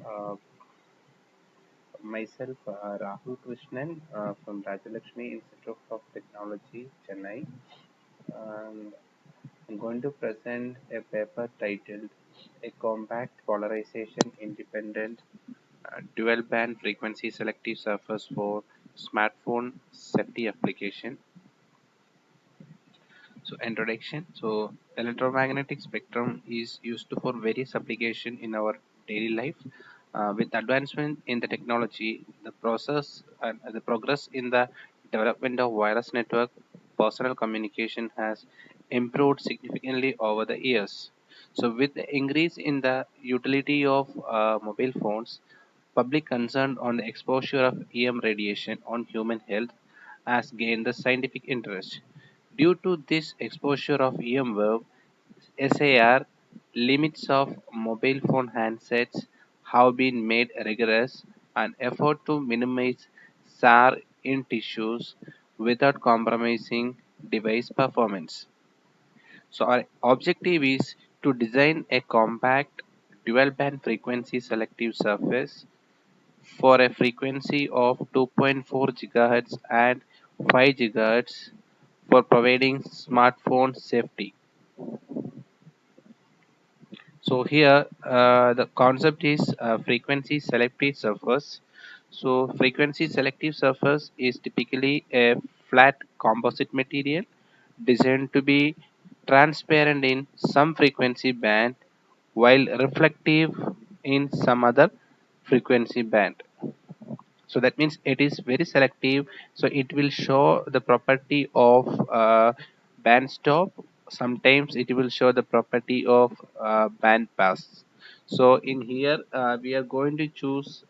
Uh, Myself, Rahul Krishnan from Rajalakshmi Institute of Technology, Chennai. And I'm going to present a paper titled A Compact Polarization Independent Dual Band Frequency Selective Surface for Smartphone Safety Application. So introduction. So electromagnetic spectrum is used for various application in our daily life. With advancement in the technology, the process and the progress in the development of wireless network, personal communication has improved significantly over the years. So with the increase in the utility of mobile phones, public concern on the exposure of EM radiation on human health has gained the scientific interest. Due to this exposure of EM wave, SAR limits of mobile phone handsets have been made rigorous, an effort to minimize SAR in tissues without compromising device performance. So our objective is to design a compact dual band frequency selective surface for a frequency of 2.4 GHz and 5 GHz for providing smartphone safety. So here the concept is frequency selective surface. So frequency selective surface is typically a flat composite material designed to be transparent in some frequency band while reflective in some other frequency band. So that means it is very selective, so it will show the property of band stop. Sometimes it will show the property of band pass. So in here we are going to choose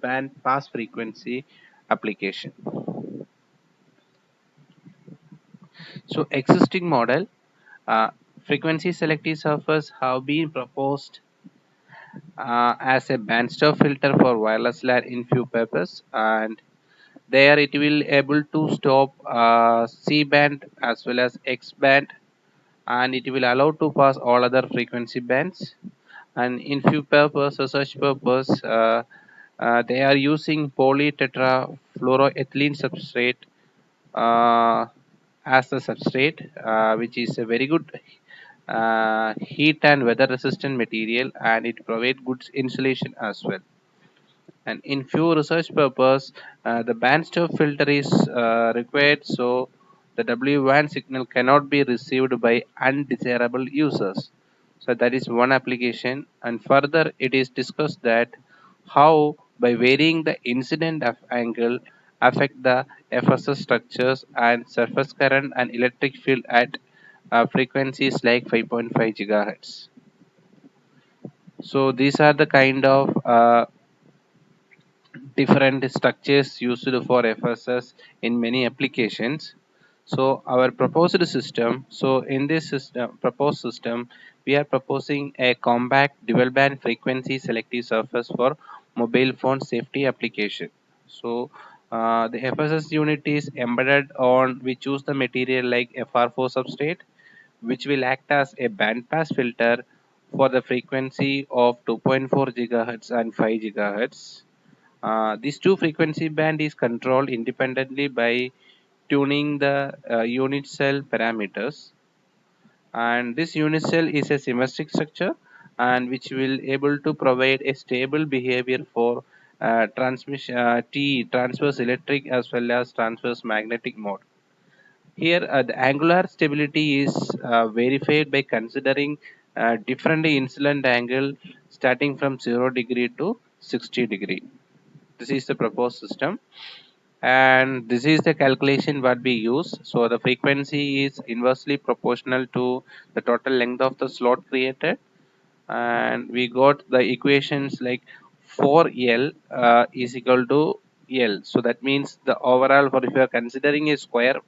band pass frequency application. So existing model, uh, frequency selective surface have been proposed as a band stop filter for wireless LAN in few papers, and there it will able to stop C band as well as X band, and it will allow to pass all other frequency bands. And in few purpose research purpose, they are using polytetrafluoroethylene substrate uh, as a substrate, which is a very good heat and weather resistant material, and it provides good insulation as well. And in few research purpose, the bandstop filter is required, so the W1 signal cannot be received by undesirable users. So that is one application. And further, it is discussed that how by varying the incident of angle affect the FSS structures and surface current and electric field at frequencies like 5.5 gigahertz. So these are the kind of different structures used for FSS in many applications. So our proposed system, so in this proposed system, we are proposing a compact dual band frequency selective surface for mobile phone safety application. So the FSS unit is embedded on, we choose the material like FR4 substrate, which will act as a bandpass filter for the frequency of 2.4 gigahertz and 5 gigahertz. These two frequency band is controlled independently by tuning the unit cell parameters, and this unit cell is a symmetric structure and which will able to provide a stable behavior for transmission transverse electric as well as transverse magnetic mode. Here the angular stability is verified by considering different incident angle starting from 0 degree to 60 degree. This is the proposed system, and this is the calculation what we use. So the frequency is inversely proportional to the total length of the slot created, and we got the equations like 4L is equal to L. So that means the overall, for if you are considering a square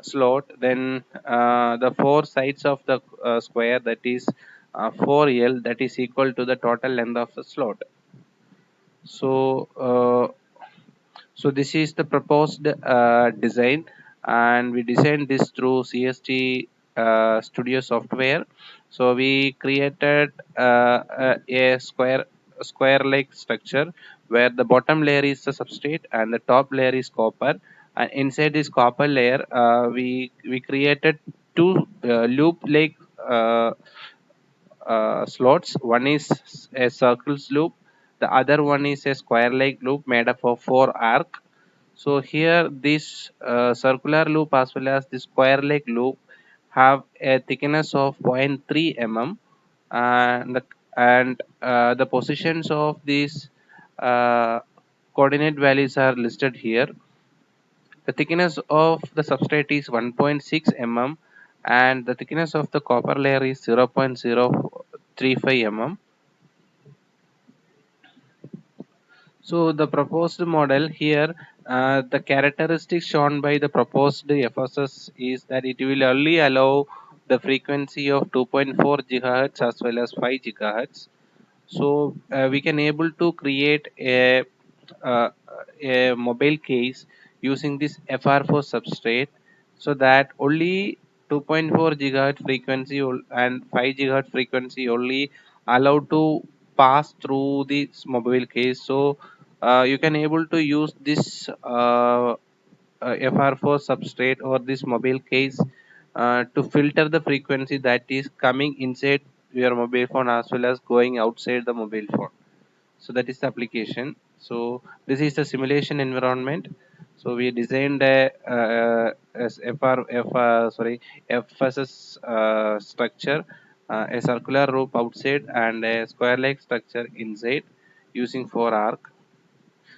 slot, then the four sides of the square, that is 4L, that is equal to the total length of the slot. So this is the proposed design, and we designed this through CST Studio software. So we created a square square like structure where the bottom layer is the substrate and the top layer is copper, and inside this copper layer we created two loop like uh, slots. One is a circles loop, the other one is a square like loop made up of four arc. So here this circular loop as well as the square leg loop have a thickness of 0.3 mm, and the positions of these uh, coordinate values are listed here. The thickness of the substrate is 1.6 mm and the thickness of the copper layer is 0.035 mm. So the proposed model here, the characteristics shown by the proposed FSS is that it will only allow the frequency of 2.4 gigahertz as well as 5 gigahertz. So we can able to create uh, a mobile case using this FR4 substrate, so that only 2.4 gigahertz frequency and 5 gigahertz frequency only allowed to pass through this mobile case. So you can able to use this FR4 substrate or this mobile case to filter the frequency that is coming inside your mobile phone as well as going outside the mobile phone. So that is the application. So this is the simulation environment. So we designed a as FSS structure, a circular rope outside and a square like structure inside using 4 arc.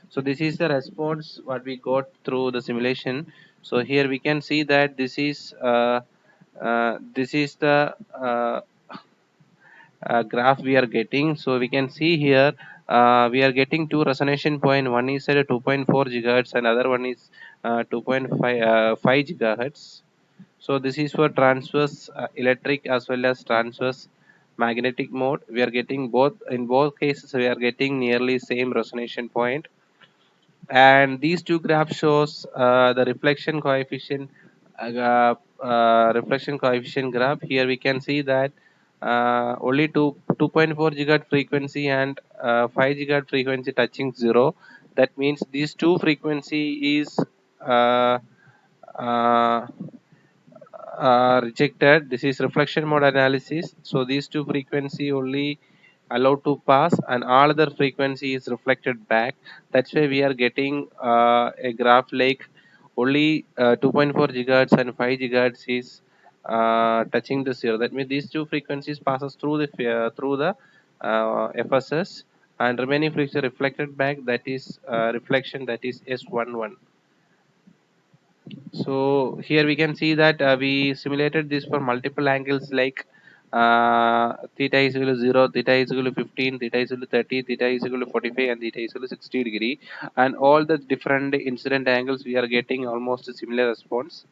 So this is the response what we got through the simulation. So here we can see that this is the graph we are getting. So we can see here we are getting two resonation point. One is at a 2.4 gigahertz and other one is 2.5 gigahertz. So this is for transverse electric as well as transverse magnetic mode. We are getting both, in both cases we are getting nearly same resonation point. And these two graphs shows the reflection coefficient graph. Here we can see that only 2.4 gigahertz frequency and 5 gigahertz frequency touching zero. That means these two frequency is uh, uh, rejected. This is reflection mode analysis. So these two frequency only allowed to pass and all other frequency is reflected back. That's why we are getting a graph like only 2.4 gigahertz and 5 gigahertz is touching the zero. That means these two frequencies passes through the FSS, and remaining frequency reflected back, that is reflection, that is S11. So here we can see that we simulated this for multiple angles like theta is equal to 0, theta is equal to 15, theta is equal to 30, theta is equal to 45, and theta is equal to 60 degree. And all the different incident angles we are getting almost a similar response.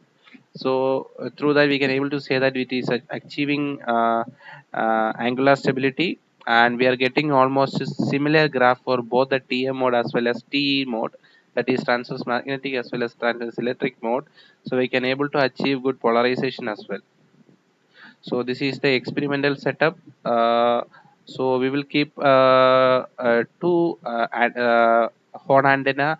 So through that we can able to say that it is achieving angular stability, and we are getting almost a similar graph for both the TM mode as well as TE mode, that is transverse magnetic as well as transverse electric mode. So we can able to achieve good polarization as well. So this is the experimental setup. So we will keep two horn antenna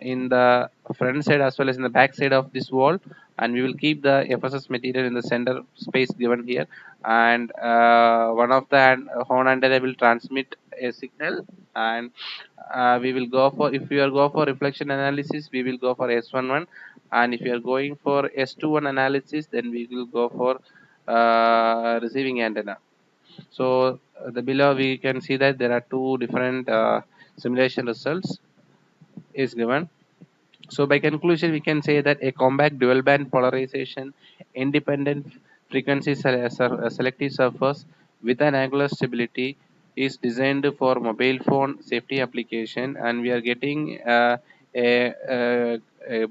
in the front side as well as in the back side of this wall, and we will keep the FSS material in the center space given here. And one of the horn antenna will transmit a signal, and we will go for, if we are go for reflection analysis, we will go for S11, and if you are going for S21 analysis, then we will go for receiving antenna. So the below we can see that there are two different simulation results is given. So by conclusion, we can say that a compact dual band polarization independent frequency selective surface with an angular stability is designed for mobile phone safety application, and we are getting a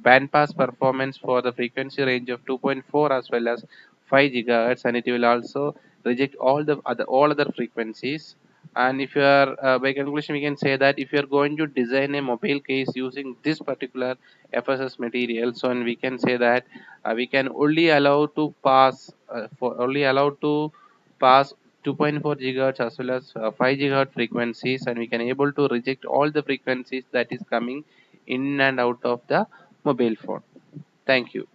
band pass performance for the frequency range of 2.4 as well as 5 gigahertz, and it will also reject all other frequencies. And if you are by conclusion, we can say that if you are going to design a mobile case using this particular FSS material, so and we can say that we can only allow to pass for only allowed to pass 2.4 gigahertz as well as 5 gigahertz frequencies, and we can able to reject all the frequencies that is coming in and out of the mobile phone. Thank you.